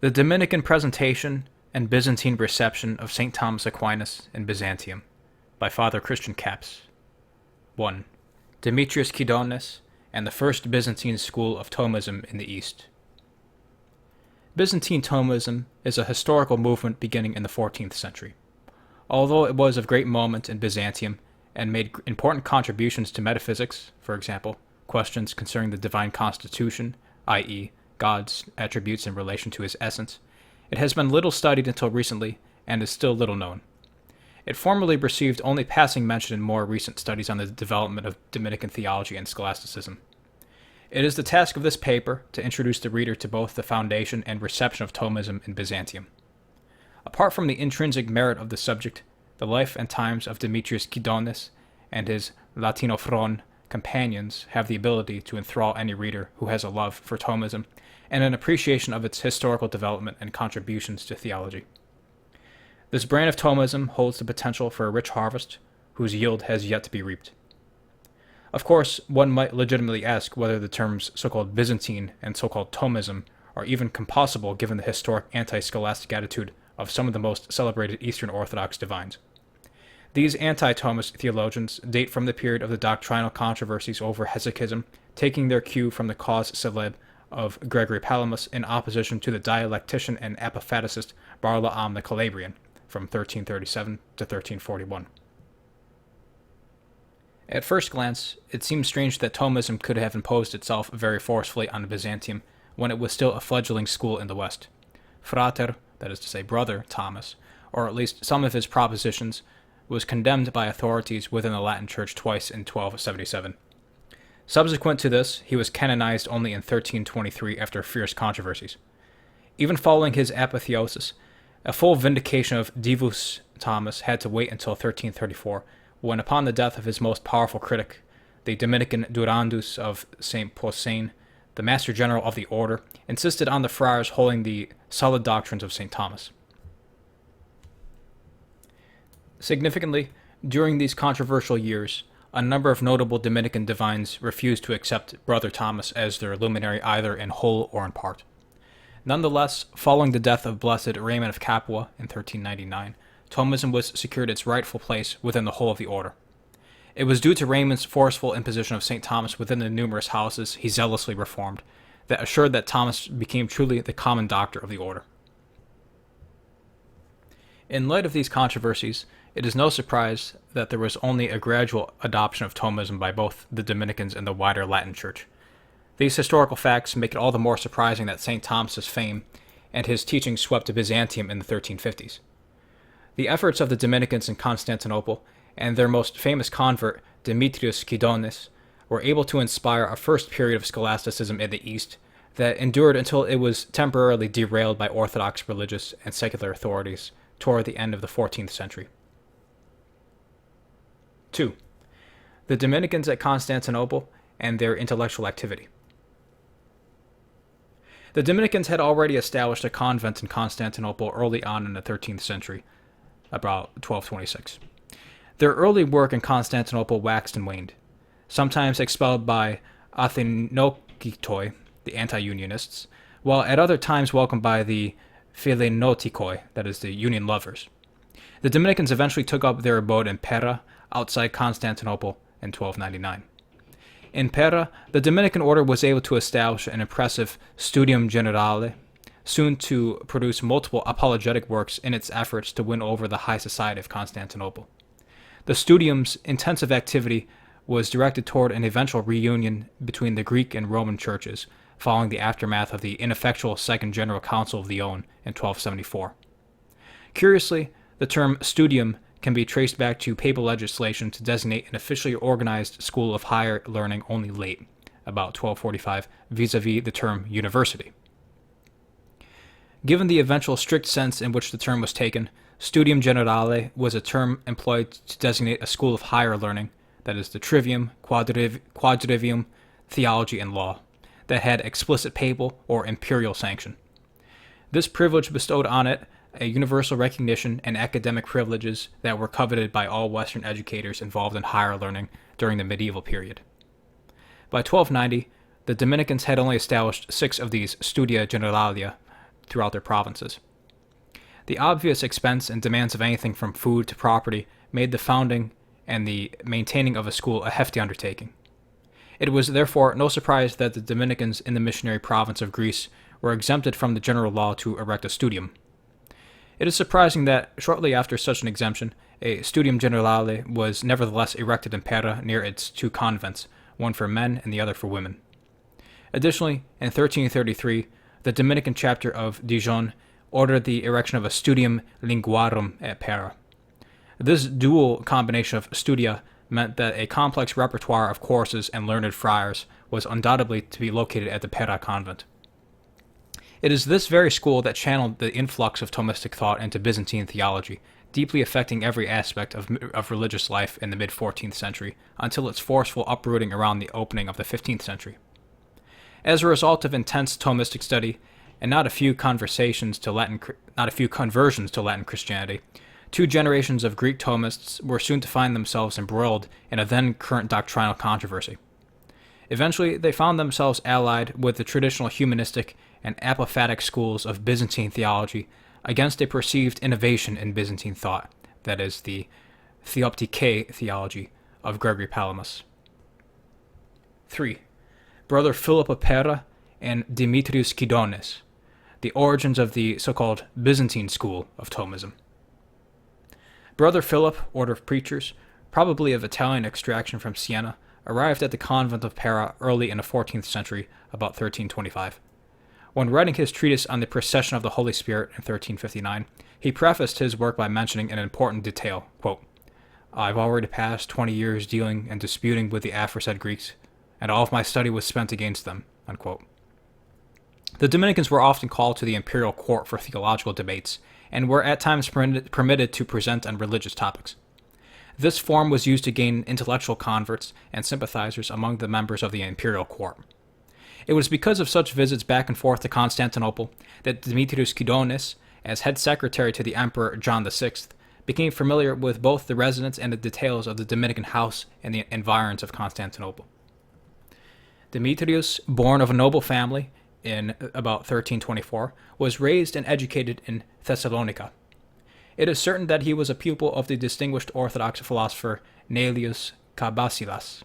The Dominican Presentation and Byzantine Reception of St. Thomas Aquinas in Byzantium by Father Christiaan Kappes. 1. Demetrius Kydonis and the First Byzantine School of Thomism in the East. Byzantine Thomism is a historical movement beginning in the 14th century. Although it was of great moment in Byzantium and made important contributions to metaphysics, for example, questions concerning the divine constitution, i.e., God's attributes in relation to his essence, it has been little studied until recently and is still little known. It formerly received only passing mention in more recent studies on the development of Dominican theology and scholasticism. It is the task of this paper to introduce the reader to both the foundation and reception of Thomism in Byzantium. Apart from the intrinsic merit of the subject, the life and times of Demetrius Kydonis and his Latinophron companions have the ability to enthrall any reader who has a love for Thomism and an appreciation of its historical development and contributions to theology. This brand of Thomism holds the potential for a rich harvest, whose yield has yet to be reaped. Of course, one might legitimately ask whether the terms so-called Byzantine and so-called Thomism are even compossible given the historic anti-scholastic attitude of some of the most celebrated Eastern Orthodox divines. These anti-Thomist theologians date from the period of the doctrinal controversies over hesychism, taking their cue from the cause célèbre of Gregory Palamas in opposition to the dialectician and apophaticist Barlaam the Calabrian from 1337 to 1341. At first glance, it seems strange that Thomism could have imposed itself very forcefully on Byzantium when it was still a fledgling school in the West. Frater, that is to say brother, Thomas, or at least some of his propositions, was condemned by authorities within the Latin Church twice in 1277. Subsequent to this, he was canonized only in 1323 after fierce controversies. Even following his apotheosis, a full vindication of Divus Thomas had to wait until 1334, when upon the death of his most powerful critic, the Dominican Durandus of St. Possein, the Master General of the Order, insisted on the friars holding the solid doctrines of St. Thomas. Significantly, during these controversial years, a number of notable Dominican divines refused to accept Brother Thomas as their luminary either in whole or in part. Nonetheless, following the death of Blessed Raymond of Capua in 1399, Thomism was secured its rightful place within the whole of the order. It was due to Raymond's forceful imposition of St. Thomas within the numerous houses he zealously reformed that assured that Thomas became truly the common doctor of the order. In light of these controversies, it is no surprise that there was only a gradual adoption of Thomism by both the Dominicans and the wider Latin Church. These historical facts make it all the more surprising that St. Thomas's fame and his teachings swept to Byzantium in the 1350s. The efforts of the Dominicans in Constantinople and their most famous convert, Demetrius Kydonis, were able to inspire a first period of scholasticism in the East that endured until it was temporarily derailed by Orthodox religious and secular authorities toward the end of the 14th century. 2. The Dominicans at Constantinople and their intellectual activity. The Dominicans had already established a convent in Constantinople early on in the 13th century, about 1226. Their early work in Constantinople waxed and waned, sometimes expelled by Athenokitoi, the anti-unionists, while at other times welcomed by the Philenotikoi, that is, the union lovers. The Dominicans eventually took up their abode in Pera, outside Constantinople, in 1299. In Pera, the Dominican order was able to establish an impressive studium generale, soon to produce multiple apologetic works in its efforts to win over the high society of Constantinople. The studium's intensive activity was directed toward an eventual reunion between the Greek and Roman churches, following the aftermath of the ineffectual Second General Council of Lyon in 1274. Curiously, the term studium can be traced back to papal legislation to designate an officially organized school of higher learning only late, about 1245, vis-a-vis the term university. Given the eventual strict sense in which the term was taken, studium generale was a term employed to designate a school of higher learning, that is the trivium, quadrivium, theology, and law, that had explicit papal or imperial sanction. This privilege bestowed on it a universal recognition and academic privileges that were coveted by all Western educators involved in higher learning during the medieval period. By 1290, the Dominicans had only established 6 of these studia generalia, throughout their provinces. The obvious expense and demands of anything from food to property made the founding and the maintaining of a school a hefty undertaking. It was therefore no surprise that the Dominicans in the missionary province of Greece were exempted from the general law to erect a studium. It is surprising that, shortly after such an exemption, a studium generale was nevertheless erected in Pera near its two convents, one for men and the other for women. Additionally, in 1333, the Dominican chapter of Dijon ordered the erection of a studium linguarum at Pera. This dual combination of studia meant that a complex repertoire of courses and learned friars was undoubtedly to be located at the Pera convent. It is this very school that channeled the influx of Thomistic thought into Byzantine theology, deeply affecting every aspect of religious life in the mid-14th century, until its forceful uprooting around the opening of the 15th century. As a result of intense Thomistic study, and not a few conversions to Latin Christianity, 2 generations of Greek Thomists were soon to find themselves embroiled in a then current doctrinal controversy. Eventually, they found themselves allied with the traditional humanistic and apophatic schools of Byzantine theology against a perceived innovation in Byzantine thought, that is, the theoptike theology of Gregory Palamas. 3. Brother Philip of Pera and Demetrius Kydonis, the origins of the so-called Byzantine school of Thomism. Brother Philip, order of preachers, probably of Italian extraction from Siena, arrived at the convent of Pera early in the 14th century, about 1325. When writing his treatise on the procession of the Holy Spirit in 1359, he prefaced his work by mentioning an important detail, quote, "I've already passed 20 years dealing and disputing with the aforesaid Greeks, and all of my study was spent against them," unquote. The Dominicans were often called to the imperial court for theological debates, and were at times permitted to present on religious topics. This form was used to gain intellectual converts and sympathizers among the members of the imperial court. It was because of such visits back and forth to Constantinople that Demetrius Kydonis, as head secretary to the Emperor John VI, became familiar with both the residence and the details of the Dominican house and the environs of Constantinople. Demetrius, born of a noble family in about 1324, was raised and educated in Thessalonica. It is certain that he was a pupil of the distinguished Orthodox philosopher Naelius Kabasilas.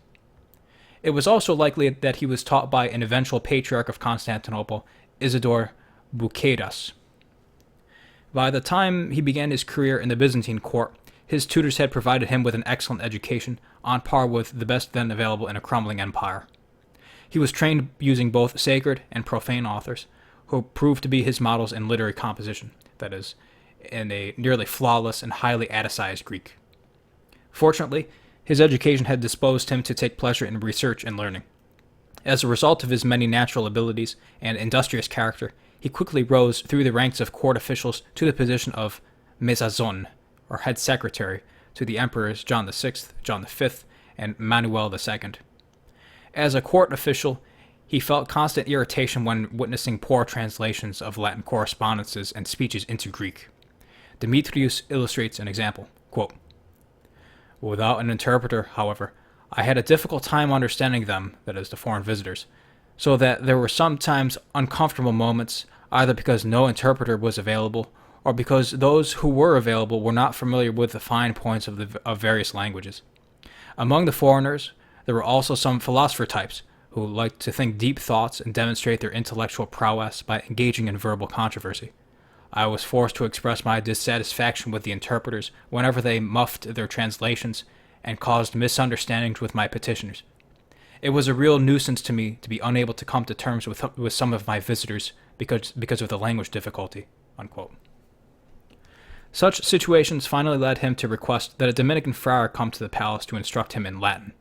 It was also likely that he was taught by an eventual patriarch of Constantinople, Isidore Bouquedas. By the time he began his career in the Byzantine court, his tutors had provided him with an excellent education, on par with the best then available in a crumbling empire. He was trained using both sacred and profane authors, who proved to be his models in literary composition, that is, in a nearly flawless and highly Atticized Greek. Fortunately, his education had disposed him to take pleasure in research and learning. As a result of his many natural abilities and industrious character, he quickly rose through the ranks of court officials to the position of mezazon, or head secretary, to the emperors John VI, John V, and Manuel II. As a court official, he felt constant irritation when witnessing poor translations of Latin correspondences and speeches into Greek. Demetrius illustrates an example, quote, "Without an interpreter, however, I had a difficult time understanding them," that is, the foreign visitors, "so that there were sometimes uncomfortable moments, either because no interpreter was available, or because those who were available were not familiar with the fine points of various languages. Among the foreigners, there were also some philosopher types, who liked to think deep thoughts and demonstrate their intellectual prowess by engaging in verbal controversy. I was forced to express my dissatisfaction with the interpreters whenever they muffed their translations and caused misunderstandings with my petitioners. It was a real nuisance to me to be unable to come to terms with some of my visitors because of the language difficulty," unquote. Such situations finally led him to request that a Dominican friar come to the palace to instruct him in Latin.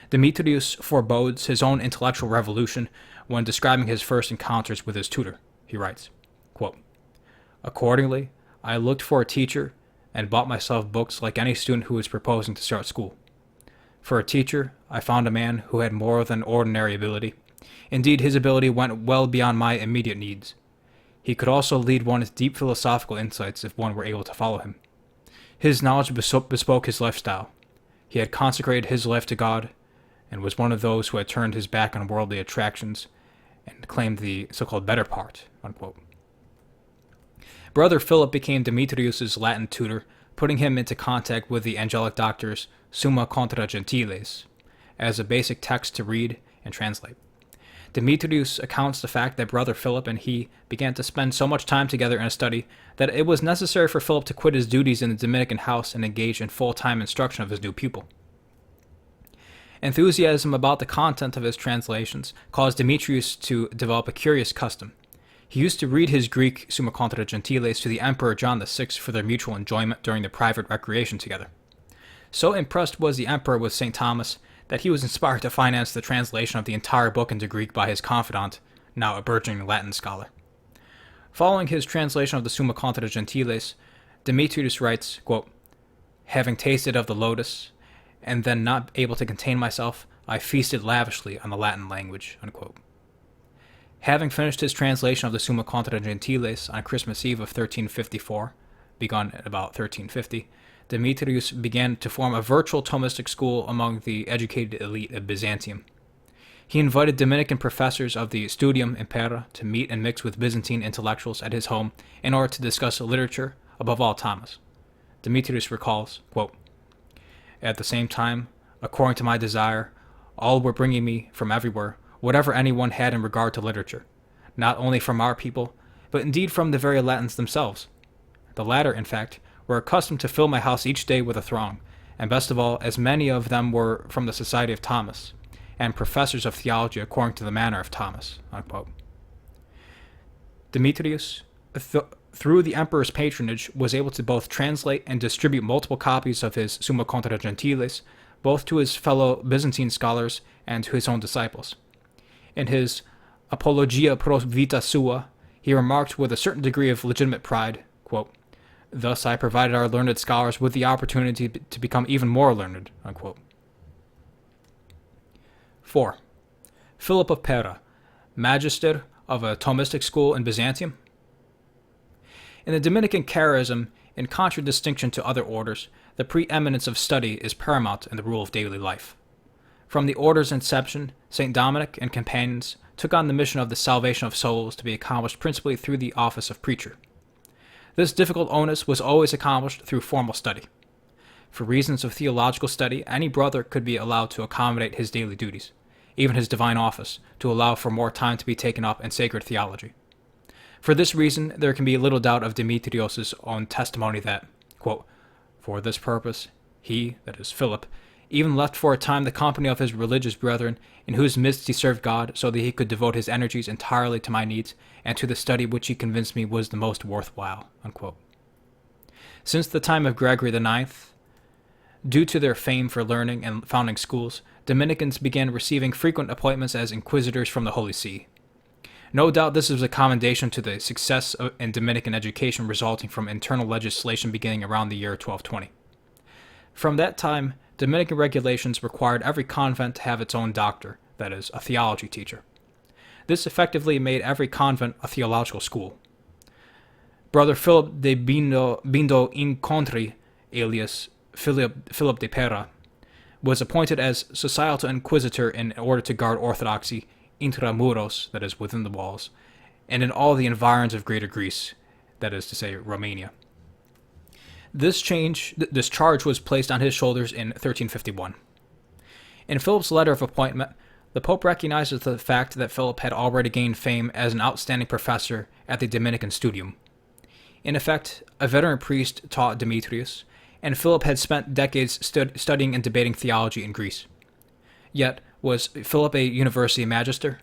Demetrius forebodes his own intellectual revolution when describing his first encounters with his tutor. He writes, quote, "Accordingly, I looked for a teacher and bought myself books like any student who was proposing to start school. For a teacher, I found a man who had more than ordinary ability. Indeed, his ability went well beyond my immediate needs. He could also lead one to deep philosophical insights if one were able to follow him. His knowledge bespoke his lifestyle. He had consecrated his life to God, and was one of those who had turned his back on worldly attractions and claimed the so-called better part," unquote. Brother Philip became Demetrius's Latin tutor, putting him into contact with the angelic doctors Summa Contra Gentiles as a basic text to read and translate. Demetrius accounts the fact that Brother Philip and he began to spend so much time together in a study that it was necessary for Philip to quit his duties in the Dominican house and engage in full-time instruction of his new pupil. Enthusiasm about the content of his translations caused Demetrius to develop a curious custom. He used to read his Greek Summa Contra Gentiles to the Emperor John VI for their mutual enjoyment during their private recreation together. So impressed was the emperor with St. Thomas that he was inspired to finance the translation of the entire book into Greek by his confidant, now a burgeoning Latin scholar. Following his translation of the Summa Contra Gentiles, Demetrius writes, quote, "Having tasted of the lotus, and then not able to contain myself, I feasted lavishly on the Latin language," unquote. Having finished his translation of the Summa Contra Gentiles on Christmas Eve of 1354, begun at about 1350, Demetrius began to form a virtual Thomistic school among the educated elite of Byzantium. He invited Dominican professors of the Studium Impera to meet and mix with Byzantine intellectuals at his home in order to discuss literature, above all Thomas. Demetrius recalls, quote, "At the same time, according to my desire, all were bringing me from everywhere whatever anyone had in regard to literature, not only from our people, but indeed from the very Latins themselves. The latter, in fact, were accustomed to fill my house each day with a throng, and best of all, as many of them were from the Society of Thomas, and professors of theology according to the manner of Thomas," unquote. Demetrius, through the emperor's patronage, was able to both translate and distribute multiple copies of his Summa Contra Gentiles, both to his fellow Byzantine scholars and to his own disciples. In his Apologia pro vita sua, he remarked with a certain degree of legitimate pride, quote, "Thus I provided our learned scholars with the opportunity to become even more learned," unquote. 4. Philip of Pera, magister of a Thomistic school in Byzantium. In the Dominican charism, in contradistinction to other orders, the preeminence of study is paramount in the rule of daily life. From the order's inception, St. Dominic and companions took on the mission of the salvation of souls to be accomplished principally through the office of preacher. This difficult onus was always accomplished through formal study. For reasons of theological study, any brother could be allowed to accommodate his daily duties, even his divine office, to allow for more time to be taken up in sacred theology. For this reason, there can be little doubt of Demetrius' own testimony that, quote, "For this purpose, he," that is Philip, "even left for a time the company of his religious brethren, in whose midst he served God, so that he could devote his energies entirely to my needs, and to the study which he convinced me was the most worthwhile," unquote. Since the time of Gregory IX, due to their fame for learning and founding schools, Dominicans began receiving frequent appointments as inquisitors from the Holy See. No doubt this was a commendation to the success in Dominican education resulting from internal legislation beginning around the year 1220. From that time, Dominican regulations required every convent to have its own doctor, that is, a theology teacher. This effectively made every convent a theological school. Brother Philip de Bindo Incontri, alias Philip de Pera, was appointed as societal inquisitor in order to guard orthodoxy intramuros, that is, within the walls, and in all the environs of Greater Greece, that is to say, Romania. This charge was placed on his shoulders in 1351. In Philip's letter of appointment, the Pope recognizes the fact that Philip had already gained fame as an outstanding professor at the Dominican Studium. In effect, a veteran priest taught Demetrius, and Philip had spent decades studying and debating theology in Greece. Yet, was Philip a university magister?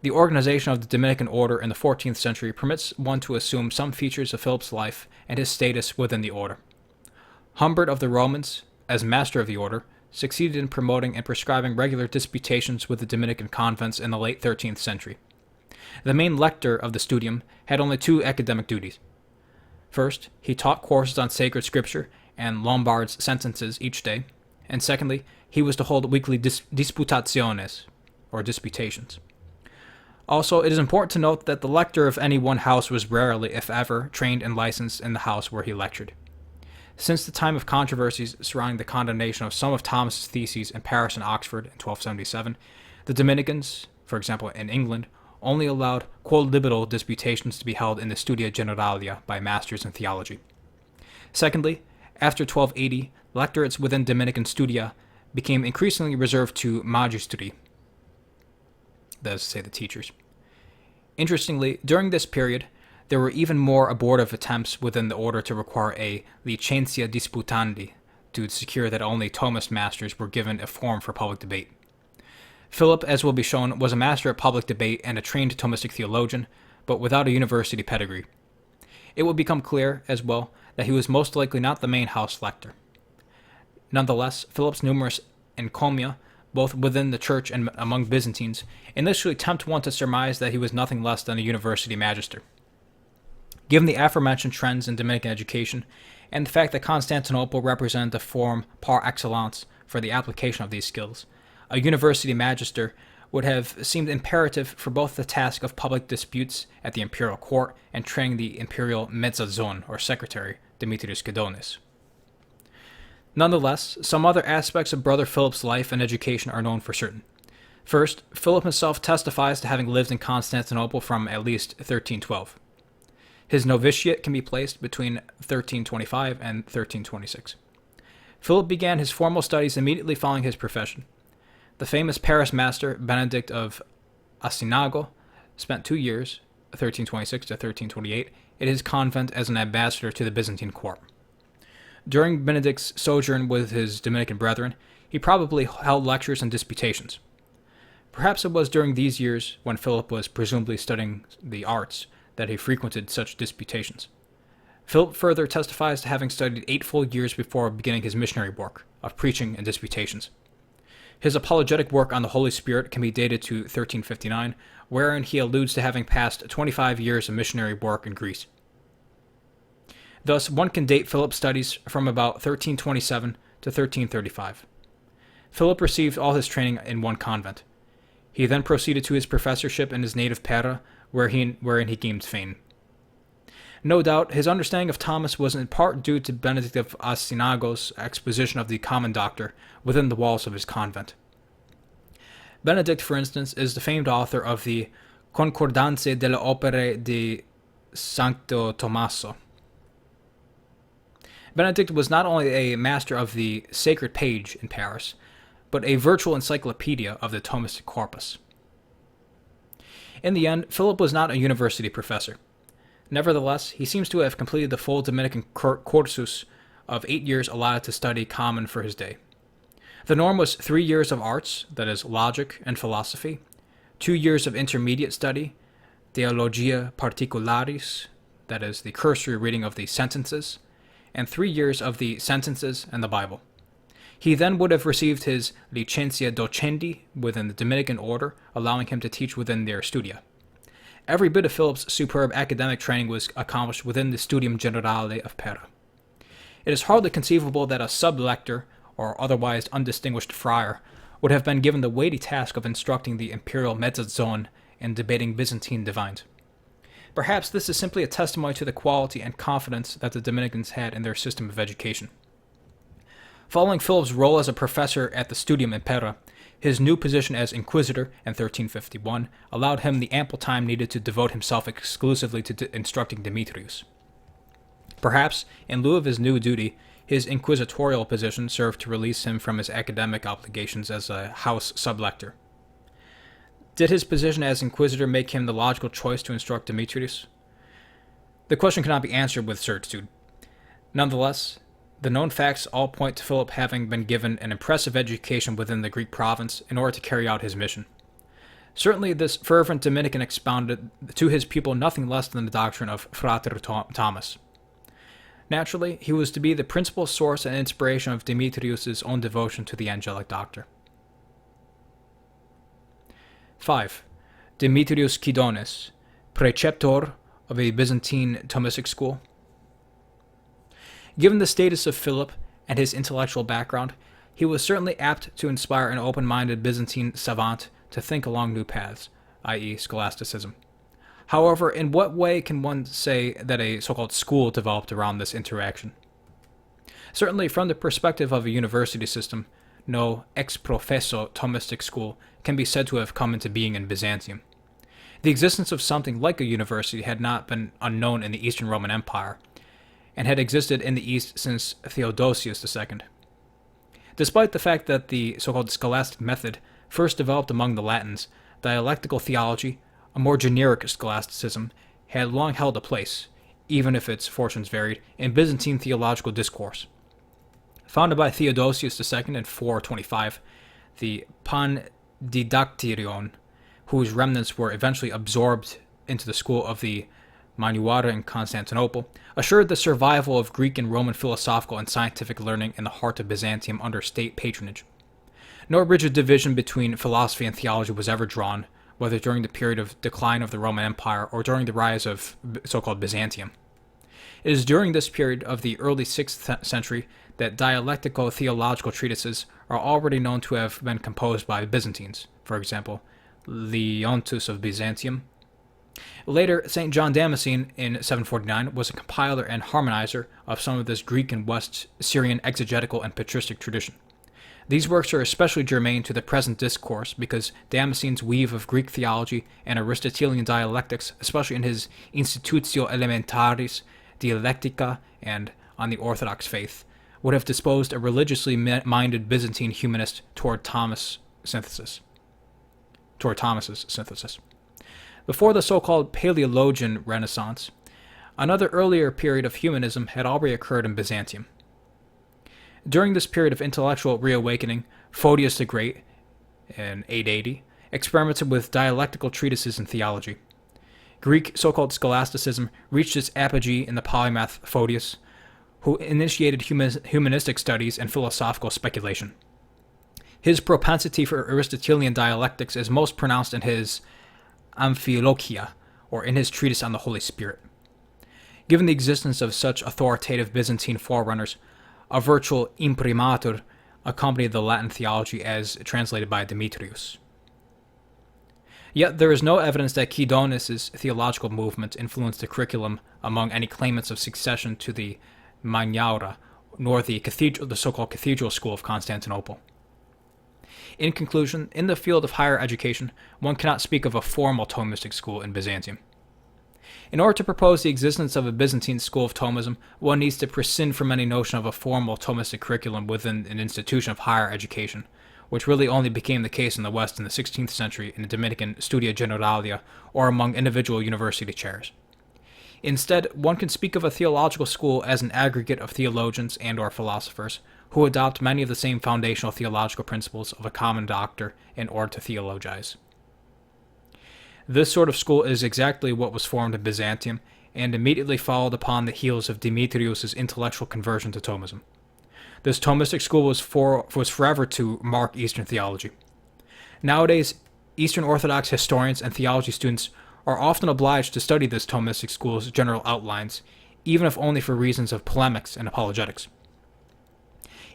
The organization of the Dominican order in the 14th century permits one to assume some features of Philip's life and his status within the order. Humbert of the Romans, as master of the order, succeeded in promoting and prescribing regular disputations with the Dominican convents in the late 13th century. The main lector of the studium had only two academic duties. First, he taught courses on sacred scripture and Lombard's sentences each day, and secondly, he was to hold weekly disputationes, or disputations. Also, it is important to note that the lector of any one house was rarely, if ever, trained and licensed in the house where he lectured. Since the time of controversies surrounding the condemnation of some of Thomas's theses in Paris and Oxford in 1277, the Dominicans, for example in England, only allowed quod libero disputations to be held in the Studia Generalia by masters in theology. Secondly, after 1280, lectorates within Dominican studia became increasingly reserved to magistri, that is to say the teachers. Interestingly, during this period, there were even more abortive attempts within the order to require a licentia disputandi to secure that only Thomist masters were given a forum for public debate. Philip, as will be shown, was a master at public debate and a trained Thomistic theologian, but without a university pedigree. It will become clear, as well, that he was most likely not the main house lector. Nonetheless, Philip's numerous encomia, both within the church and among Byzantines, initially tempt one to surmise that he was nothing less than a university magister. Given the aforementioned trends in Dominican education, and the fact that Constantinople represented the forum par excellence for the application of these skills, a university magister would have seemed imperative for both the task of public disputes at the imperial court and training the imperial mezzazon, or secretary, Demetrius Gudonis. Nonetheless, some other aspects of Brother Philip's life and education are known for certain. First, Philip himself testifies to having lived in Constantinople from at least 1312. His novitiate can be placed between 1325 and 1326. Philip began his formal studies immediately following his profession. The famous Paris master, Benedict of Asinago, spent 2 years, 1326 to 1328, at his convent as an ambassador to the Byzantine court. During Benedict's sojourn with his Dominican brethren, he probably held lectures and disputations. Perhaps it was during these years, when Philip was presumably studying the arts, that he frequented such disputations. Philip further testifies to having studied 8 full years before beginning his missionary work of preaching and disputations. His apologetic work on the Holy Spirit can be dated to 1359, wherein he alludes to having passed 25 years of missionary work in Greece. Thus, one can date Philip's studies from about 1327 to 1335. Philip received all his training in one convent. He then proceeded to his professorship in his native Pera, wherein he gained fame. No doubt, his understanding of Thomas was in part due to Benedict of Asinago's exposition of the common doctor within the walls of his convent. Benedict, for instance, is the famed author of the Concordanze delle Opere di Sancto Tommaso. Benedict was not only a master of the sacred page in Paris, but a virtual encyclopedia of the Thomistic corpus. In the end, Philip was not a university professor. Nevertheless, he seems to have completed the full Dominican cursus of 8 years allotted to study common for his day. The norm was 3 years of arts, that is, logic and philosophy, 2 years of intermediate study, theologia particularis, that is, the cursory reading of the sentences, and 3 years of the sentences and the Bible. He then would have received his licentia docendi within the Dominican order, allowing him to teach within their studia. Every bit of Philip's superb academic training was accomplished within the Studium Generale of Pera. It is hardly conceivable that a sub-lector, or otherwise undistinguished friar, would have been given the weighty task of instructing the imperial mezzazon and debating Byzantine divines. Perhaps this is simply a testimony to the quality and confidence that the Dominicans had in their system of education. Following Philip's role as a professor at the Studium in Pera, his new position as inquisitor in 1351 allowed him the ample time needed to devote himself exclusively to instructing Demetrius. Perhaps, in lieu of his new duty, his inquisitorial position served to release him from his academic obligations as a house sublector. Did his position as inquisitor make him the logical choice to instruct Demetrius? The question cannot be answered with certitude. Nonetheless, the known facts all point to Philip having been given an impressive education within the Greek province in order to carry out his mission. Certainly, this fervent Dominican expounded to his pupil nothing less than the doctrine of Frater Thomas. Naturally, he was to be the principal source and inspiration of Demetrius's own devotion to the angelic doctor. 5. Demetrius Kydonis, preceptor of a Byzantine Thomistic school. Given the status of Philip and his intellectual background, he was certainly apt to inspire an open-minded Byzantine savant to think along new paths, i.e. scholasticism. However, in what way can one say that a so-called school developed around this interaction? Certainly, from the perspective of a university system, no ex professo Thomistic school can be said to have come into being in Byzantium. The existence of something like a university had not been unknown in the Eastern Roman Empire, and had existed in the East since Theodosius II. Despite the fact that the so-called scholastic method first developed among the Latins, dialectical theology, a more generic scholasticism, had long held a place, even if its fortunes varied, in Byzantine theological discourse. Founded by Theodosius II in 425, the Pandidactyrion, whose remnants were eventually absorbed into the school of the Manuara in Constantinople, assured the survival of Greek and Roman philosophical and scientific learning in the heart of Byzantium under state patronage. No rigid division between philosophy and theology was ever drawn, whether during the period of decline of the Roman Empire or during the rise of so-called Byzantium. It is during this period of the early 6th century that dialectical theological treatises are already known to have been composed by Byzantines, for example, Leontus of Byzantium. Later, St. John Damascene in 749 was a compiler and harmonizer of some of this Greek and West Syrian exegetical and patristic tradition. These works are especially germane to the present discourse because Damascene's weave of Greek theology and Aristotelian dialectics, especially in his Institutio Elementaris, Dialectica, and On the Orthodox Faith, would have disposed a religiously minded Byzantine humanist toward Thomas's synthesis. Before the so-called Paleologian Renaissance, another earlier period of humanism had already occurred in Byzantium. During this period of intellectual reawakening, Photius the Great, in 880, experimented with dialectical treatises in theology. Greek so-called scholasticism reached its apogee in the polymath Photius, who initiated humanistic studies and philosophical speculation. His propensity for Aristotelian dialectics is most pronounced in his Amphilochia, or in his treatise on the Holy Spirit. Given the existence of such authoritative Byzantine forerunners, a virtual imprimatur accompanied the Latin theology as translated by Demetrius. Yet there is no evidence that Kydonis' theological movement influenced the curriculum among any claimants of succession to the Magnaura, nor the so-called cathedral school of Constantinople. In conclusion, in the field of higher education, one cannot speak of a formal Thomistic school in Byzantium. In order to propose the existence of a Byzantine school of Thomism, one needs to prescind from any notion of a formal Thomistic curriculum within an institution of higher education, which really only became the case in the West in the 16th century in the Dominican Studia Generalia or among individual university chairs. Instead, one can speak of a theological school as an aggregate of theologians and/or philosophers who adopt many of the same foundational theological principles of a common doctor in order to theologize. This sort of school is exactly what was formed in Byzantium and immediately followed upon the heels of Demetrius' intellectual conversion to Thomism. This Thomistic school was forever to mark Eastern theology. Nowadays, Eastern Orthodox historians and theology students are often obliged to study this Thomistic school's general outlines, even if only for reasons of polemics and apologetics.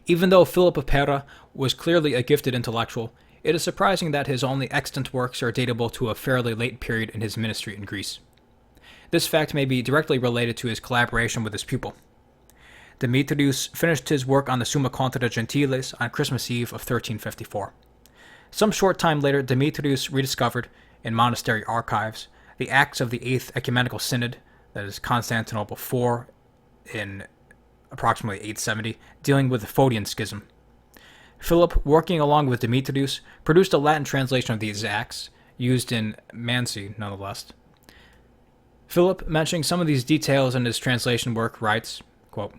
Even though Philip of Pera was clearly a gifted intellectual, it is surprising that his only extant works are datable to a fairly late period in his ministry in Greece. This fact may be directly related to his collaboration with his pupil. Demetrius finished his work on the Summa Contra Gentiles on Christmas Eve of 1354. Some short time later, Demetrius rediscovered, in monastery archives, the Acts of the Eighth Ecumenical Synod, that is Constantinople IV, in approximately 870, dealing with the Photian Schism. Philip, working along with Demetrius, produced a Latin translation of these Acts, used in Mansi nonetheless. Philip, mentioning some of these details in his translation work, writes, quote,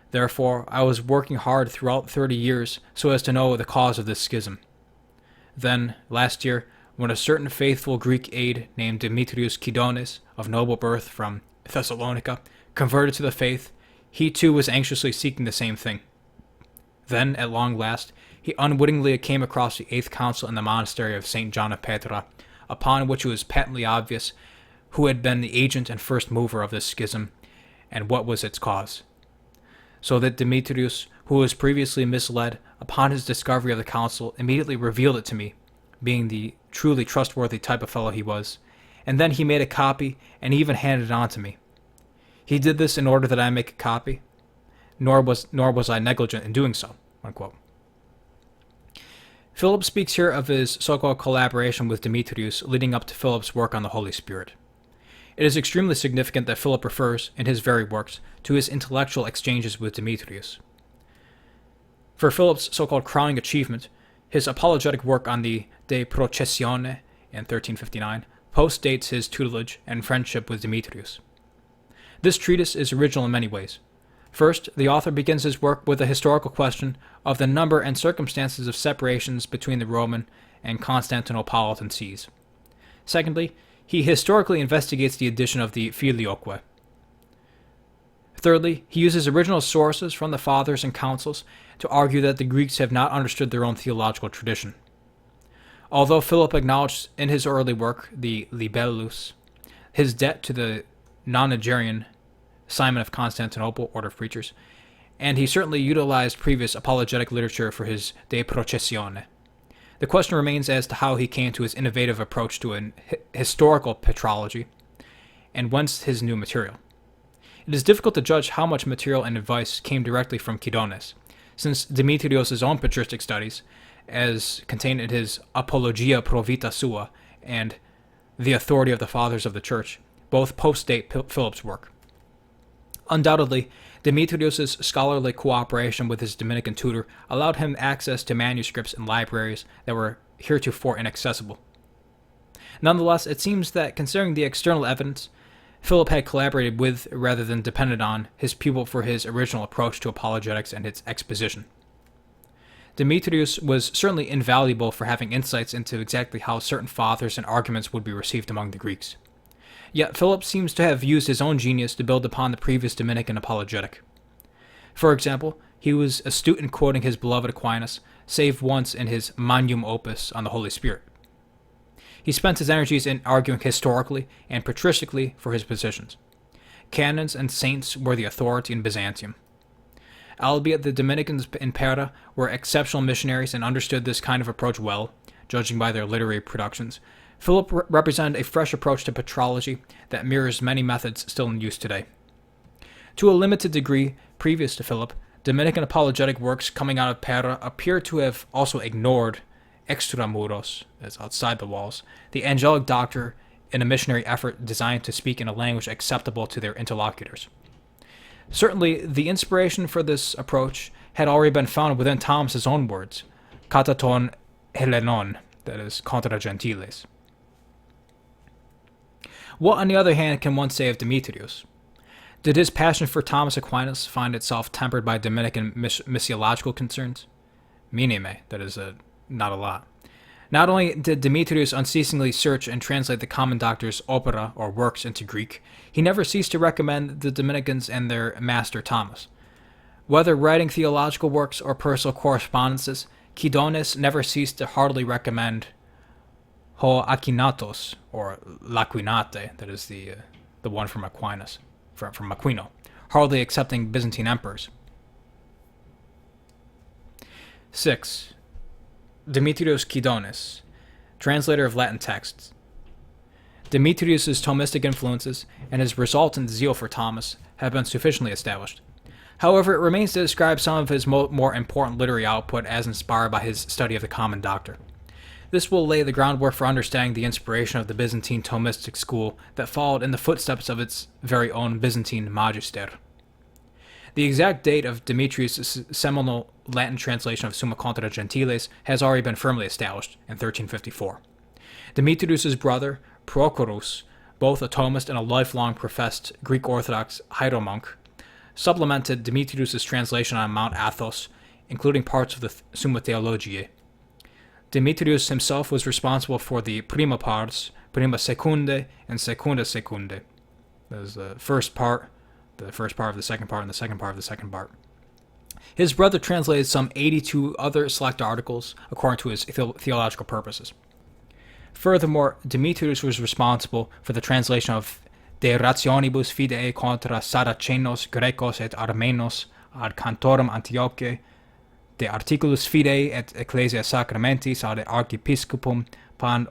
"Therefore, I was working hard throughout 30 years so as to know the cause of this schism. Then, last year, when a certain faithful Greek aide named Demetrius Kydonis, of noble birth from Thessalonica, converted to the faith, he too was anxiously seeking the same thing. Then, at long last, he unwittingly came across the Eighth Council in the monastery of St. John of Petra, upon which it was patently obvious who had been the agent and first mover of this schism, and what was its cause. So that Demetrius, who was previously misled, upon his discovery of the council, immediately revealed it to me, being the truly trustworthy type of fellow he was, and then he made a copy and even handed it on to me. He did this in order that I make a copy, nor was I negligent in doing so." Unquote. Philip speaks here of his so-called collaboration with Demetrius leading up to Philip's work on the Holy Spirit. It is extremely significant that Philip refers, in his very works, to his intellectual exchanges with Demetrius. For Philip's so-called crowning achievement, his apologetic work on the De Processione in 1359 postdates his tutelage and friendship with Demetrius. This treatise is original in many ways. First, the author begins his work with a historical question of the number and circumstances of separations between the Roman and Constantinopolitan sees. Secondly, he historically investigates the addition of the Filioque. Thirdly, he uses original sources from the Fathers and Councils to argue that the Greeks have not understood their own theological tradition. Although Philip acknowledged in his early work, the Libellus, his debt to the nonagerian Simon of Constantinople, order of preachers, and he certainly utilized previous apologetic literature for his De Processione, the question remains as to how he came to his innovative approach to an historical petrology, and whence his new material. It is difficult to judge how much material and advice came directly from Kydones, since Demetrios' own patristic studies, as contained in his Apologia pro vita sua and The Authority of the Fathers of the Church, both postdate Philip's work. Undoubtedly, Demetrios' scholarly cooperation with his Dominican tutor allowed him access to manuscripts and libraries that were heretofore inaccessible. Nonetheless, it seems that, considering the external evidence, Philip had collaborated with, rather than depended on, his pupil for his original approach to apologetics and its exposition. Demetrius was certainly invaluable for having insights into exactly how certain fathers and arguments would be received among the Greeks. Yet Philip seems to have used his own genius to build upon the previous Dominican apologetic. For example, he was astute in quoting his beloved Aquinas, save once in his Magnum Opus on the Holy Spirit. He spent his energies in arguing historically and patristically for his positions. Canons and saints were the authority in Byzantium. Albeit the Dominicans in Pera were exceptional missionaries and understood this kind of approach well, judging by their literary productions, Philip represented a fresh approach to patrology that mirrors many methods still in use today. To a limited degree, previous to Philip, Dominican apologetic works coming out of Pera appear to have also ignored extramuros, as outside the walls, the angelic doctor in a missionary effort designed to speak in a language acceptable to their interlocutors. Certainly, the inspiration for this approach had already been found within Thomas's own words, kataton Hellenon, that is, contra gentiles. What, on the other hand, can one say of Demetrius? Did his passion for Thomas Aquinas find itself tempered by Dominican missiological concerns? Minime, that is, not a lot. Not only did Demetrius unceasingly search and translate the common doctor's opera or works into Greek, he never ceased to recommend the Dominicans and their master Thomas. Whether writing theological works or personal correspondences, Kydones never ceased to heartily recommend Ho Aquinatos, or L'Aquinate, that is the one from Aquinas, from Aquino, hardly accepting Byzantine emperors. 6. Demetrios Kydones, translator of Latin texts. Demetrius' Thomistic influences and his resultant zeal for Thomas have been sufficiently established. However, it remains to describe some of his more important literary output as inspired by his study of the common doctor. This will lay the groundwork for understanding the inspiration of the Byzantine Thomistic school that followed in the footsteps of its very own Byzantine Magister. The exact date of Demetrius' seminal Latin translation of Summa Contra Gentiles has already been firmly established in 1354. Demetrius' brother, Prochorus, both a Thomist and a lifelong professed Greek Orthodox hieromonk, supplemented Demetrius' translation on Mount Athos, including parts of the Summa Theologiae. Demetrius himself was responsible for the prima pars, prima secunde, and secunda secunde. That is the first part of the second part, and the second part of the second part. His brother translated some 82 other select articles according to his theological purposes. Furthermore, Demetrius was responsible for the translation of De rationibus fidei contra Saracenos, Grecos et Armenos ad Cantorum Antioche, De articulus fidei et ecclesia sacramentis ad archiepiscopum pan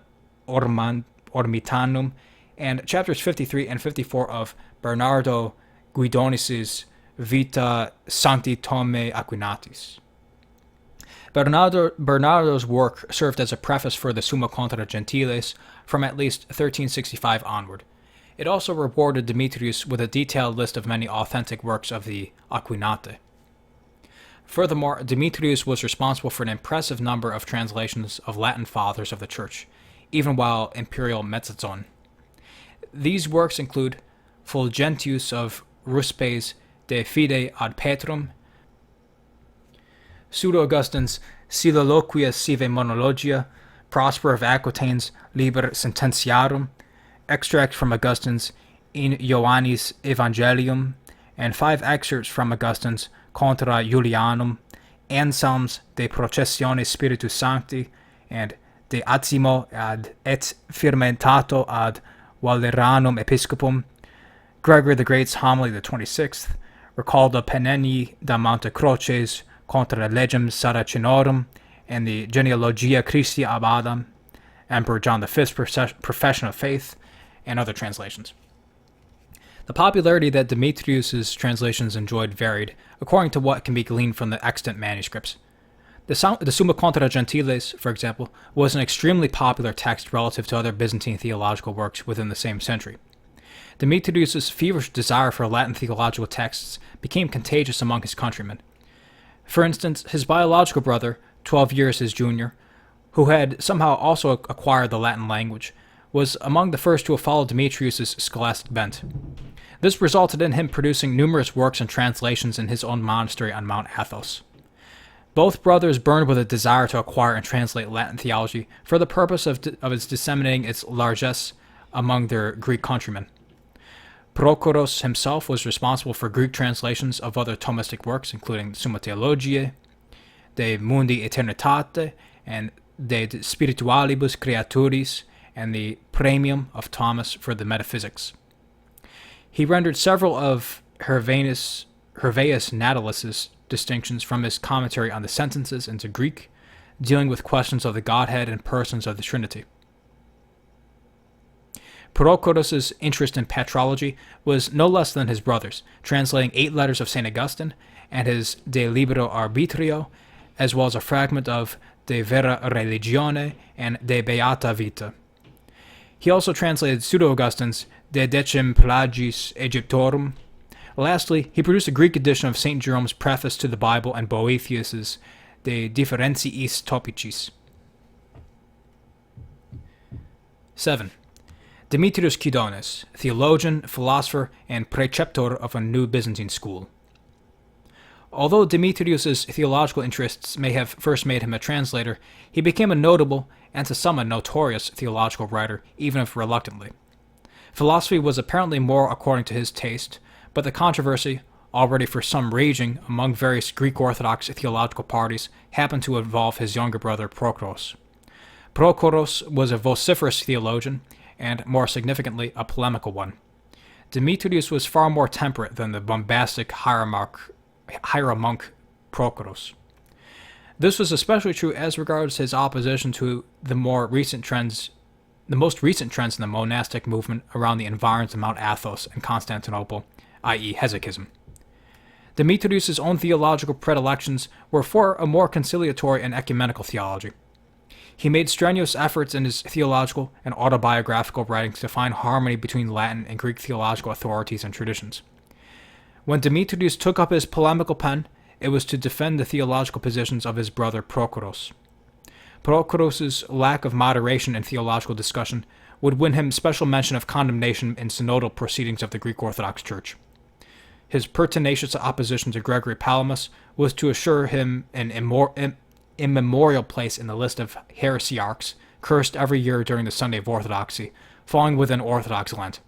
Ormitanum, and chapters 53 and 54 of Bernardo Guidonis' Vita Sancti Thome Aquinatis. Bernardo's work served as a preface for the Summa Contra Gentiles from at least 1365 onward. It also rewarded Demetrius with a detailed list of many authentic works of the Aquinate. Furthermore, Demetrius was responsible for an impressive number of translations of Latin fathers of the Church, even while imperial Mezzazon. These works include Fulgentius of Ruspes de Fide ad Petrum, Pseudo-Augustine's Soliloquia sive Monologia, Prosper of Aquitane's Liber Sententiarum, extract from Augustine's In Ioannis Evangelium, and 5 excerpts from Augustine's Contra Julianum, Anselm's De Processione Spiritus Sancti, and De Azimo ad et Firmentato ad Valeranum Episcopum, Gregory the Great's Homily the 26th, Recalda Penenni da Monte Croces Contra Legem Saracenorum, and the Genealogia Christi ab Adam, Emperor John V's Profession of Faith, and other translations. The popularity that Demetrius's translations enjoyed varied, according to what can be gleaned from the extant manuscripts. The Summa Contra Gentiles, for example, was an extremely popular text relative to other Byzantine theological works within the same century. Demetrius's feverish desire for Latin theological texts became contagious among his countrymen. For instance, his biological brother, 12 years his junior, who had somehow also acquired the Latin language, was among the first to have followed Demetrius's scholastic bent. This resulted in him producing numerous works and translations in his own monastery on Mount Athos. Both brothers burned with a desire to acquire and translate Latin theology for the purpose of its disseminating its largesse among their Greek countrymen. Prochorus himself was responsible for Greek translations of other Thomistic works, including Summa Theologiae, De Mundi Aeternitate, and De Spiritualibus Creaturis, and the Premium of Thomas for the Metaphysics. He rendered several of Hervaeus Natalus's distinctions from his commentary on the sentences into Greek, dealing with questions of the Godhead and persons of the Trinity. Prochorus's interest in patrology was no less than his brother's, translating 8 letters of St. Augustine and his De Libero Arbitrio, as well as a fragment of De Vera Religione and De Beata Vita. He also translated Pseudo-Augustine's De Decim Plagis Egyptorum. Lastly, he produced a Greek edition of St. Jerome's preface to the Bible and Boethius's De Differentiis Topicis. 7. Demetrius Kydonis, theologian, philosopher, and preceptor of a new Byzantine school. Although Demetrius's theological interests may have first made him a translator, he became a notable, and to some a notorious, theological writer, even if reluctantly. Philosophy was apparently more according to his taste, but the controversy, already for some raging among various Greek Orthodox theological parties, happened to involve his younger brother Prochorus. Prochorus was a vociferous theologian, and, more significantly, a polemical one. Demetrius was far more temperate than the bombastic hieromonk Prochorus. This was especially true as regards his opposition to the most recent trends in the monastic movement around the environs of Mount Athos and Constantinople, i.e. hesychism. Demetrius's own theological predilections were for a more conciliatory and ecumenical theology. He made strenuous efforts in his theological and autobiographical writings to find harmony between Latin and Greek theological authorities and traditions. When Demetrius took up his polemical pen, it was to defend the theological positions of his brother Prochorus. Prochorus's lack of moderation in theological discussion would win him special mention of condemnation in synodal proceedings of the Greek Orthodox Church. His pertinacious opposition to Gregory Palamas was to assure him an immemorial place in the list of heresiarchs cursed every year during the Sunday of Orthodoxy, falling within Orthodox Lent.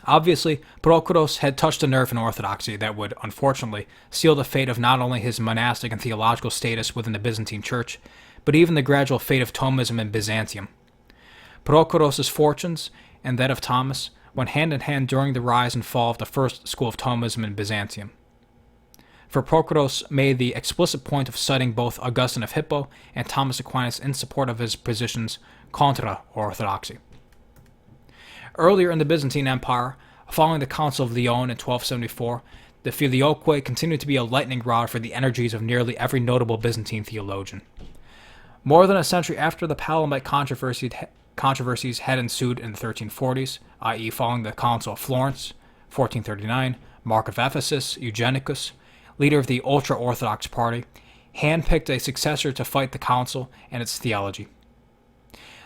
Obviously, Prochorus had touched a nerve in Orthodoxy that would, unfortunately, seal the fate of not only his monastic and theological status within the Byzantine Church, but even the gradual fate of Thomism in Byzantium. Prochorus's fortunes, and that of Thomas, went hand in hand during the rise and fall of the first school of Thomism in Byzantium. For Prochorus made the explicit point of citing both Augustine of Hippo and Thomas Aquinas in support of his positions contra orthodoxy. Earlier in the Byzantine Empire, following the Council of Lyon in 1274, The Filioque continued to be a lightning rod for the energies of nearly every notable Byzantine theologian. More than a century after the Palamite controversies had ensued in the 1340s, i.e. following the Council of Florence, 1439, Mark of Ephesus, Eugenicus, leader of the ultra-Orthodox party, handpicked a successor to fight the council and its theology.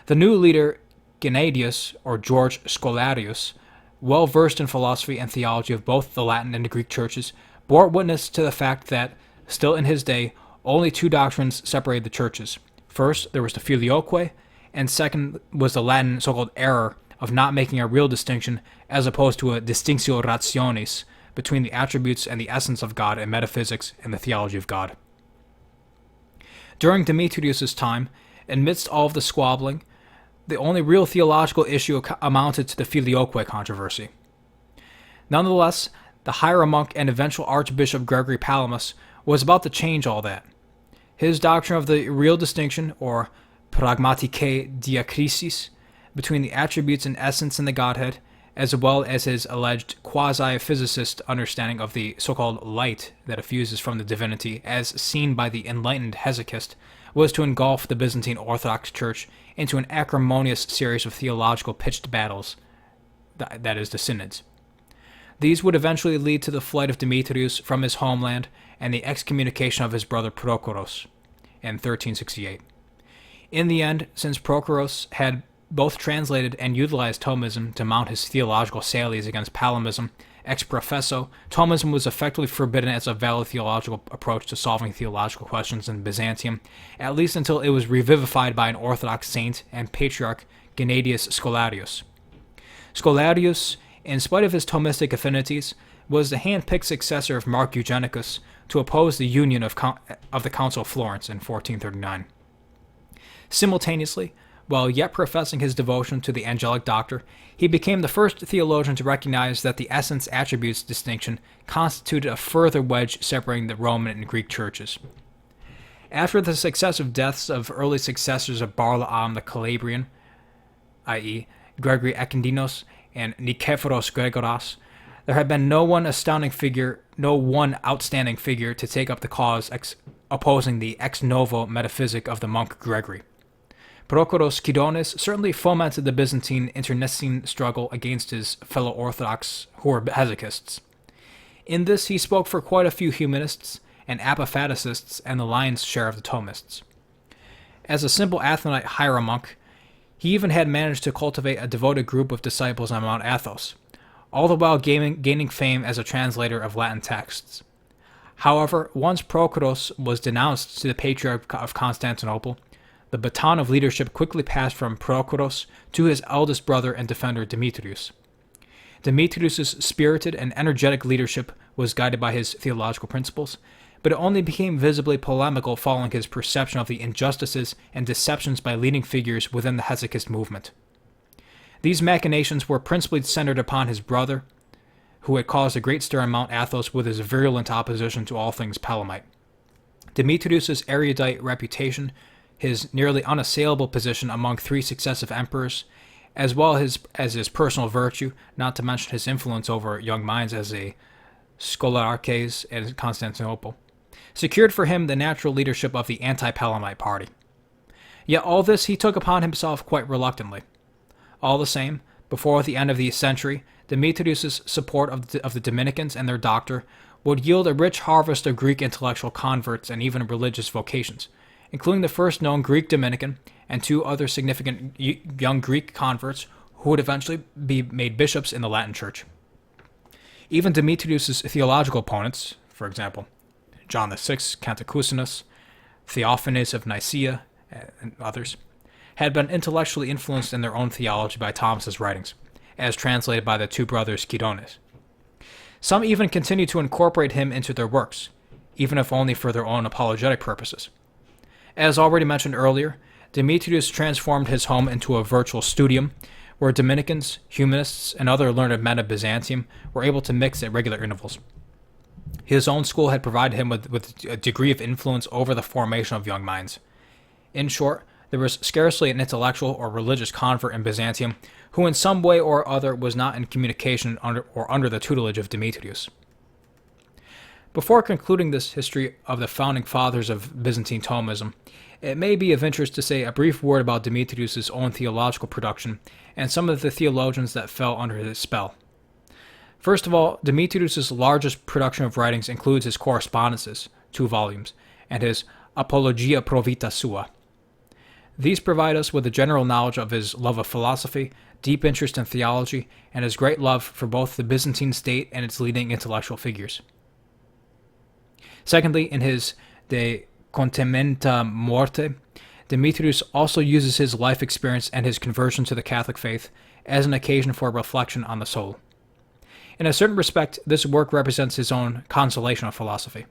The new leader, Gennadius, or George Scholarius, well versed in philosophy and theology of both the Latin and the Greek churches, bore witness to the fact that, still in his day, only two doctrines separated the churches. First, there was the Filioque, and second was the Latin so-called error of not making a real distinction as opposed to a distinctio rationis between the attributes and the essence of God in metaphysics and the theology of God. During Demetrius' time, amidst all of the squabbling, the only real theological issue amounted to the Filioque controversy. Nonetheless, the hieromonk and eventual Archbishop Gregory Palamas was about to change all that. His doctrine of the real distinction, or pragmatike diakrisis, between the attributes and essence in the Godhead, as well as his alleged quasi-physicist understanding of the so-called light that effuses from the divinity as seen by the enlightened hesychist, was to engulf the Byzantine Orthodox Church into an acrimonious series of theological pitched battles, that is, the synods. These would eventually lead to the flight of Demetrius from his homeland and the excommunication of his brother Prochorus in 1368. In the end, since Prochorus had both translated and utilized Thomism to mount his theological sallies against Palamism, ex professo, Thomism was effectively forbidden as a valid theological approach to solving theological questions in Byzantium, at least until it was revivified by an Orthodox saint and patriarch, Gennadius Scholarius. Scholarius, in spite of his Thomistic affinities, was the hand-picked successor of Mark Eugenicus to oppose the union of the Council of Florence in 1439. Simultaneously, while yet professing his devotion to the angelic doctor, he became the first theologian to recognize that the essence-attributes distinction constituted a further wedge separating the Roman and Greek churches. After the successive deaths of early successors of Barlaam the Calabrian, i.e. Gregory Ekendinos and Nikephoros Gregoras, there had been no one outstanding figure to take up the cause opposing the ex novo metaphysic of the monk Gregory. Prochorus Kydonis certainly fomented the Byzantine internecine struggle against his fellow Orthodox who were hesychists. In this, he spoke for quite a few humanists and apophaticists and the lion's share of the Thomists. As a simple Athonite hieromonk, he even had managed to cultivate a devoted group of disciples on Mount Athos, all the while gaining fame as a translator of Latin texts. However, once Prochorus was denounced to the Patriarch of Constantinople, the baton of leadership quickly passed from Prochorus to his eldest brother and defender Demetrius. Demetrius' spirited and energetic leadership was guided by his theological principles, but it only became visibly polemical following his perception of the injustices and deceptions by leading figures within the hesychist movement. These machinations were principally centered upon his brother, who had caused a great stir on Mount Athos with his virulent opposition to all things Palamite. Demetrius' erudite reputation, his nearly unassailable position among three successive emperors, as well as his personal virtue, not to mention his influence over young minds as a scholarches in Constantinople, secured for him the natural leadership of the anti-Palamite party. Yet all this he took upon himself quite reluctantly. All the same, before the end of the century, Demetrius' support of the Dominicans and their doctor would yield a rich harvest of Greek intellectual converts and even religious vocations, including the first known Greek Dominican and two other significant young Greek converts who would eventually be made bishops in the Latin Church. Even Demetrius' theological opponents, for example, John VI, Cantacusinus, Theophanes of Nicaea, and others, had been intellectually influenced in their own theology by Thomas's writings, as translated by the two brothers Kydonis. Some even continued to incorporate him into their works, even if only for their own apologetic purposes. As already mentioned earlier, Demetrius transformed his home into a virtual studium, where Dominicans, humanists, and other learned men of Byzantium were able to mix at regular intervals. His own school had provided him with a degree of influence over the formation of young minds. In short, there was scarcely an intellectual or religious convert in Byzantium who in some way or other was not in communication under the tutelage of Demetrius. Before concluding this history of the founding fathers of Byzantine Thomism, it may be of interest to say a brief word about Demetrius' own theological production and some of the theologians that fell under his spell. First of all, Demetrius' largest production of writings includes his correspondences, 2 volumes, and his Apologia pro vita sua. These provide us with a general knowledge of his love of philosophy, deep interest in theology, and his great love for both the Byzantine state and its leading intellectual figures. Secondly, in his De Contementa Morte, Demetrius also uses his life experience and his conversion to the Catholic faith as an occasion for reflection on the soul. In a certain respect, this work represents his own consolation of philosophy.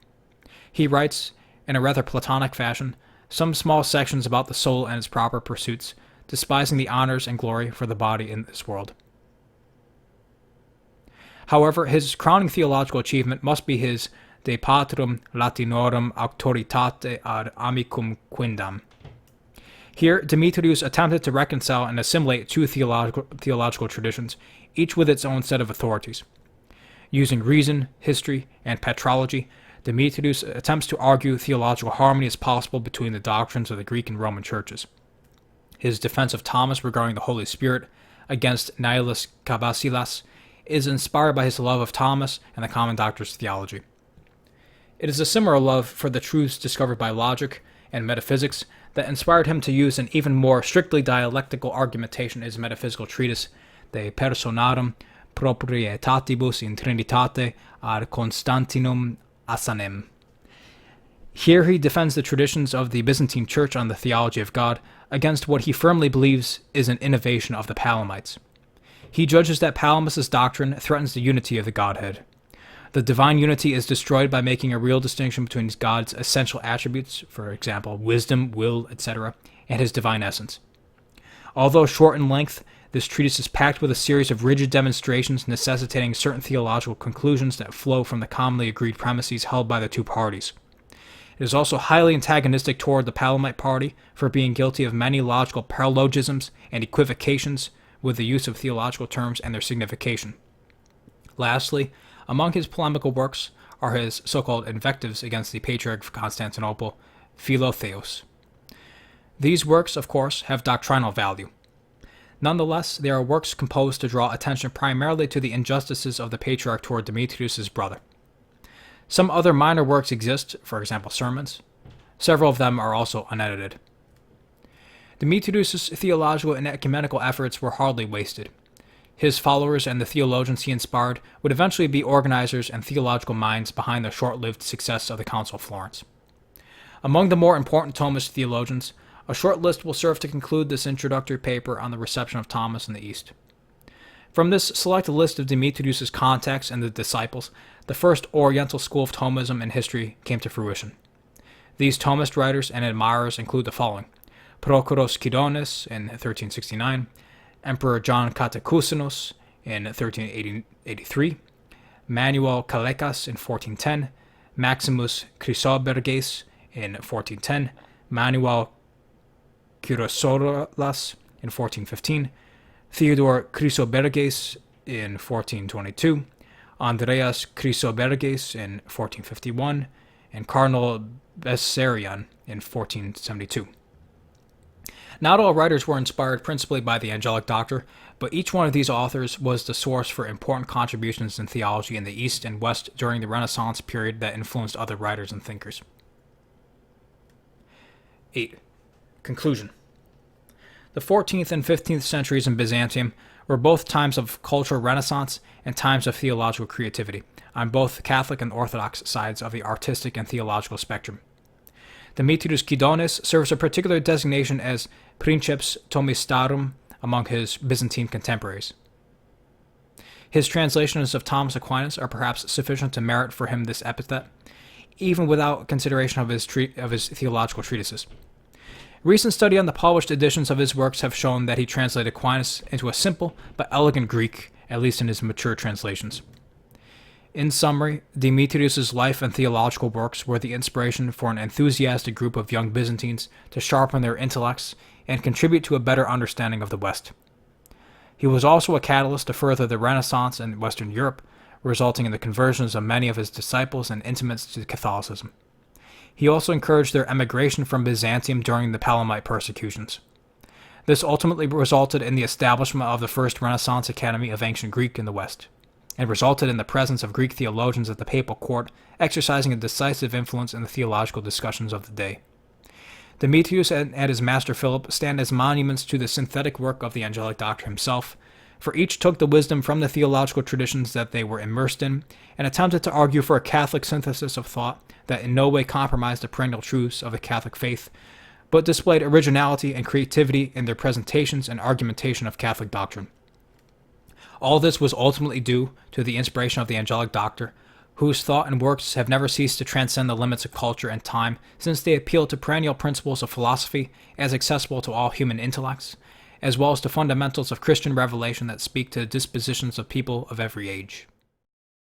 He writes, in a rather Platonic fashion, some small sections about the soul and its proper pursuits, despising the honors and glory for the body in this world. However, his crowning theological achievement must be his De Patrum Latinorum Auctoritate ad Amicum Quindam. Here, Demetrius attempted to reconcile and assimilate 2 theological traditions, each with its own set of authorities. Using reason, history, and patrology, Demetrius attempts to argue theological harmony is possible between the doctrines of the Greek and Roman churches. His defense of Thomas regarding the Holy Spirit against Nihilus Cabasilas is inspired by his love of Thomas and the common doctrines of theology. It is a similar love for the truths discovered by logic and metaphysics that inspired him to use an even more strictly dialectical argumentation in his metaphysical treatise, De Personarum Proprietatibus in Trinitate ad Constantinum Asanem. Here he defends the traditions of the Byzantine Church on the theology of God against what he firmly believes is an innovation of the Palamites. He judges that Palamas' doctrine threatens the unity of the Godhead. The divine unity is destroyed by making a real distinction between God's essential attributes, for example, wisdom, will, etc., and his divine essence. Although short in length, this treatise is packed with a series of rigid demonstrations necessitating certain theological conclusions that flow from the commonly agreed premises held by the 2 parties. It is also highly antagonistic toward the Palamite party for being guilty of many logical paralogisms and equivocations with the use of theological terms and their signification. Lastly, among his polemical works are his so-called invectives against the Patriarch of Constantinople, Philotheos. These works, of course, have doctrinal value. Nonetheless, they are works composed to draw attention primarily to the injustices of the Patriarch toward Demetrius' brother. Some other minor works exist, for example sermons. Several of them are also unedited. Demetrius' theological and ecumenical efforts were hardly wasted. His followers and the theologians he inspired would eventually be organizers and theological minds behind the short-lived success of the Council of Florence. Among the more important Thomist theologians, a short list will serve to conclude this introductory paper on the reception of Thomas in the East. From this select list of Demetrius' contacts and the disciples, the first Oriental school of Thomism in history came to fruition. These Thomist writers and admirers include the following: Procoros Kydonis in 1369, Emperor John Cantacuzenus in 1383, Manuel Kalekas in 1410, Maximus Chrysoberges in 1410, Manuel Kyrosolas in 1415, Theodore Chrysoberges in 1422, Andreas Chrysoberges in 1451, and Cardinal Bessarion in 1472. Not all writers were inspired principally by the angelic doctor, but each one of these authors was the source for important contributions in theology in the East and West during the Renaissance period that influenced other writers and thinkers. 8. Conclusion. The 14th and 15th centuries in Byzantium were both times of cultural renaissance and times of theological creativity, on both Catholic and Orthodox sides of the artistic and theological spectrum. Demetrius Kydonis serves a particular designation as Princeps Thomistarum among his Byzantine contemporaries. His translations of Thomas Aquinas are perhaps sufficient to merit for him this epithet, even without consideration of his theological treatises. Recent study on the published editions of his works have shown that he translated Aquinas into a simple but elegant Greek, at least in his mature translations. In summary, Demetrius' life and theological works were the inspiration for an enthusiastic group of young Byzantines to sharpen their intellects and contribute to a better understanding of the West. He was also a catalyst to further the Renaissance in Western Europe, resulting in the conversions of many of his disciples and intimates to Catholicism. He also encouraged their emigration from Byzantium during the Palamite persecutions. This ultimately resulted in the establishment of the first Renaissance Academy of Ancient Greek in the West, and resulted in the presence of Greek theologians at the papal court exercising a decisive influence in the theological discussions of the day. Demetrius and his master Philip stand as monuments to the synthetic work of the angelic doctor himself, for each took the wisdom from the theological traditions that they were immersed in, and attempted to argue for a Catholic synthesis of thought that in no way compromised the perennial truths of the Catholic faith, but displayed originality and creativity in their presentations and argumentation of Catholic doctrine. All this was ultimately due to the inspiration of the angelic doctor, whose thought and works have never ceased to transcend the limits of culture and time, since they appeal to perennial principles of philosophy as accessible to all human intellects, as well as to fundamentals of Christian revelation that speak to the dispositions of people of every age.